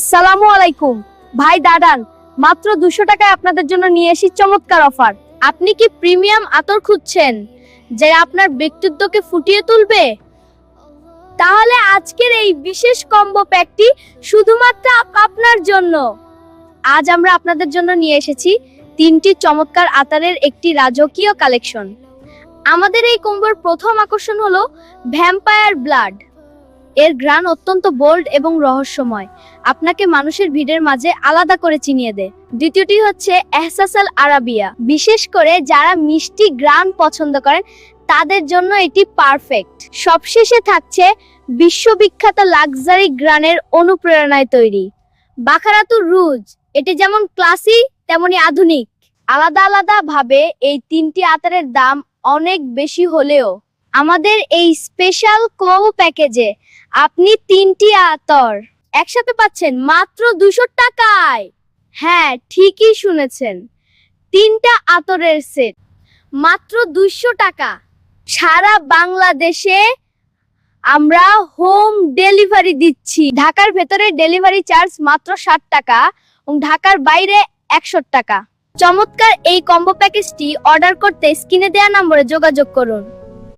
আসসালামু আলাইকুম ভাই দাদান, মাত্র 200 টাকায় আপনাদের জন্য নিয়ে এসেছি চমৎকার অফার। আপনি কি প্রিমিয়াম আতর খুঁজছেন যে আপনার ব্যক্তিত্বকে ফুটিয়ে তুলবে? তাহলে আজকের এই বিশেষ কম্বো প্যাকটি শুধুমাত্র আপনার জন্য। আজ আমরা আপনাদের জন্য নিয়ে এসেছি 3টি চমৎকার আতরের একটি রাজকীয় কালেকশন। আমাদের এই কম্বোর প্রথম আকর্ষণ হলো ভ্যাম্পায়ার ব্লাড। এর ঘ্রাণ অত্যন্ত বোল্ড এবং রহস্যময়, আপনাকে মানুষের ভিড়ের মাঝে আলাদা করে চিনিয়ে দেয়। দ্বিতীয়টি হচ্ছে এহসাসাল আরাবিয়া, বিশেষ করে যারা মিষ্টি ঘ্রাণ পছন্দ করেন তাদের জন্য এটি পারফেক্ট। সবশেষে থাকছে বিশ্ববিখ্যাত লাক্সারি ঘ্রাণের অনুপ্রেরণায় তৈরি বাখারাতুর রুজ। এটি যেমন ক্লাসি তেমনি আধুনিক। আলাদা আলাদা ভাবে এই 3টি আতরের দাম অনেক বেশি হলেও আমাদের এই স্পেশাল কম্বো প্যাকেজে আপনি 3টি আতর একসাথে পাচ্ছেন মাত্র 200 টাকায়। হ্যাঁ, ঠিকই শুনেছেন, 3টা আতরের সেট মাত্র 200 টাকা। সারা বাংলাদেশে আমরা হোম ডেলিভারি দিচ্ছি। ঢাকার ভেতরে ডেলিভারি চার্জ মাত্র 60 টাকা এবং ঢাকার বাইরে 100 টাকা। চমৎকার এই কম্বো প্যাকেজটি অর্ডার করতে স্ক্রিনে দেওয়া নম্বরে যোগাযোগ করুন।